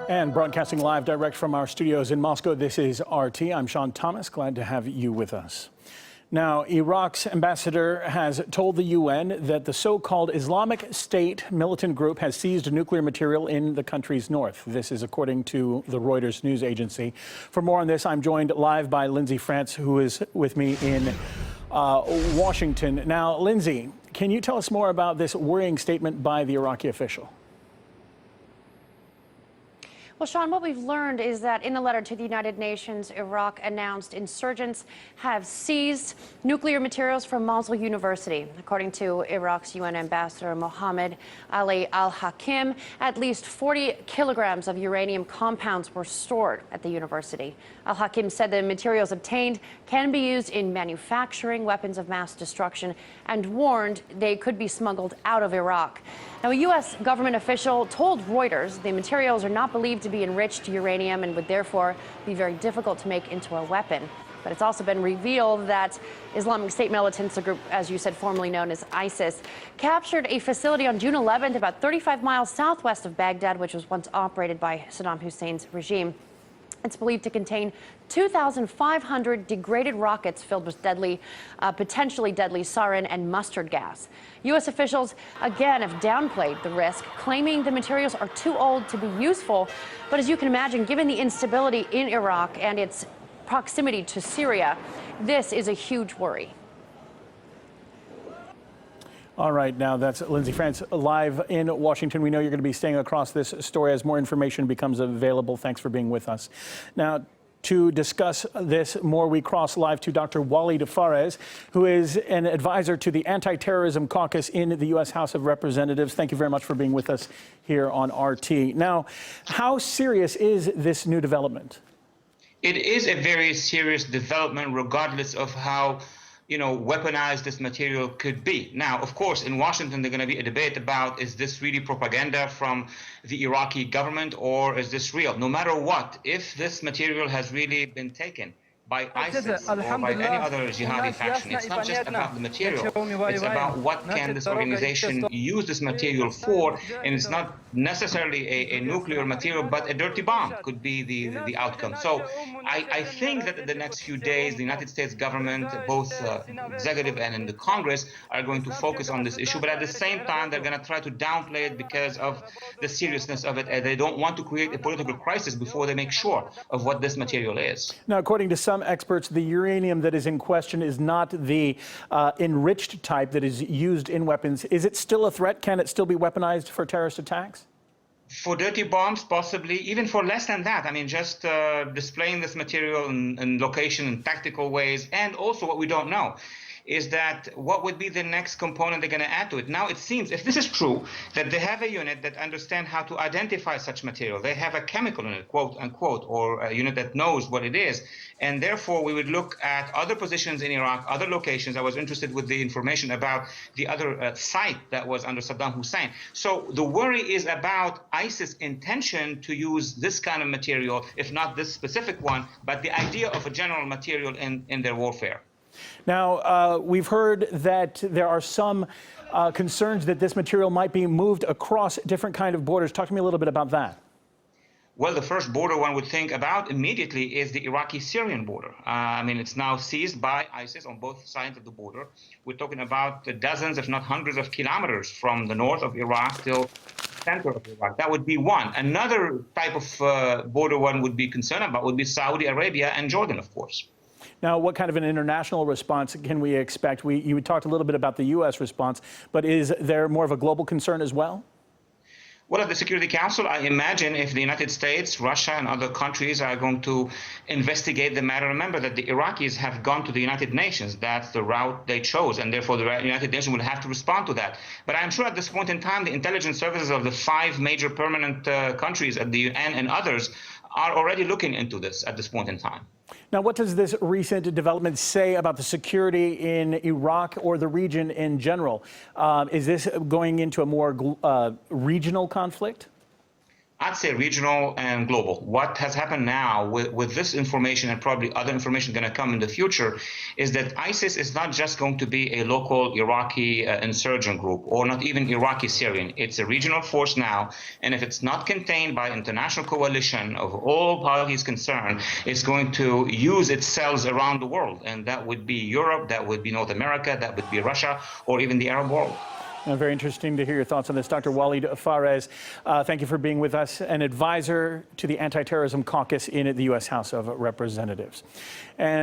And broadcasting live direct from our studios in Moscow, this is RT. I'm Sean Thomas. Glad to have you with us. Now, Iraq's ambassador has told the UN that the so-called Islamic State militant group has seized nuclear material in the country's north. This is according to the Reuters news agency. For more on this, I'm joined live by Lindsay France, who is with me in Washington. Now, Lindsay, can you tell us more about this worrying statement by the Iraqi official? Well, Sean, what we've learned is that in a letter to the United Nations, Iraq announced insurgents have seized nuclear materials from Mosul University. According to Iraq's UN ambassador, Mohamed Ali Alhakim, at least 40 kilograms of uranium compounds were stored at the university. Alhakim said the materials obtained can be used in manufacturing weapons of mass destruction and warned they could be smuggled out of Iraq. Now, a U.S. government official told Reuters the materials are not believed to be enriched uranium and would therefore be very difficult to make into a weapon. But it's also been revealed that Islamic State militants, a group, as you said, formerly known as ISIS, captured a facility on June 11th, about 35 miles southwest of Baghdad, which was once operated by Saddam Hussein's regime. It's believed to contain 2,500 degraded rockets filled with deadly, potentially deadly sarin and mustard gas. U.S. officials, again, have downplayed the risk, claiming the materials are too old to be useful. But as you can imagine, given the instability in Iraq and its proximity to Syria, this is a huge worry. All right, now that's Lindsay France live in Washington. We know you're going to be staying across this story as more information becomes available. Thanks for being with us. Now, to discuss this more, we cross live to Dr. Walid Fares, who is an advisor to the Anti-Terrorism Caucus in the U.S. House of Representatives. Thank you very much for being with us here on RT. Now, how serious is this new development? It is a very serious development, regardless of how weaponized this material could be. Now, of course, in Washington, there's going to be a debate about, is this really propaganda from the Iraqi government, or is this real? No matter what, if this material has really been taken by ISIS or by any other jihadi faction, it's not just about the material, it's about what can this organization use this material for, and it's not necessarily a nuclear material, but a dirty bomb could be the outcome. So I think that in the next few days, the United States government, both executive and in the Congress, are going to focus on this issue, but at the same time, they're going to try to downplay it because of the seriousness of it, and they don't want to create a political crisis before they make sure of what this material is. Now, according to some experts, the uranium that is in question is not the enriched type that is used in weapons. Is it still a threat? Can it still be weaponized for terrorist attacks? For dirty bombs, possibly, even for less than that. I mean, just displaying this material in location in tactical ways. And also what we don't know is that what would be the next component they're going to add to it. Now, it seems, if this is true, that they have a unit that understands how to identify such material. They have a chemical unit, quote unquote, or a unit that knows what it is. And therefore, we would look at other positions in Iraq, other locations. I was interested with the information about the other site that was under Saddam Hussein. So the worry is about ISIS' intention to use this kind of material, if not this specific one, but the idea of a general material in their warfare. Now, we've heard that there are some concerns that this material might be moved across different kind of borders. Talk to me a little bit about that. Well, the first border one would think about immediately is the Iraqi-Syrian border. I mean, it's now seized by ISIS on both sides of the border. We're talking about dozens, if not hundreds of kilometers from the north of Iraq till the center of Iraq. That would be one. Another type of border one would be concerned about would be Saudi Arabia and Jordan, of course. Now, what kind of an international response can we expect? You talked a little bit about the U.S. response, but is there more of a global concern as well? Well, at the Security Council, I imagine if the United States, Russia, and other countries are going to investigate the matter, remember that the Iraqis have gone to the United Nations. That's the route they chose, and therefore the United Nations will have to respond to that. But I'm sure at this point in time, the intelligence services of the 5 major permanent countries at the UN and others are already looking into this at this point in time. Now, what does this recent development say about the security in Iraq or the region in general? Is this going into a more regional conflict? I'd say regional and global. What has happened now with this information and probably other information going to come in the future is that ISIS is not just going to be a local Iraqi insurgent group or not even Iraqi Syrian. It's a regional force now. And if it's not contained by international coalition of all parties concerned, it's going to use its cells around the world. And that would be Europe, that would be North America, that would be Russia, or even the Arab world. Very interesting to hear your thoughts on this. Dr. Walid Fares, thank you for being with us, an advisor to the Anti-Terrorism Caucus in the U.S. House of Representatives. And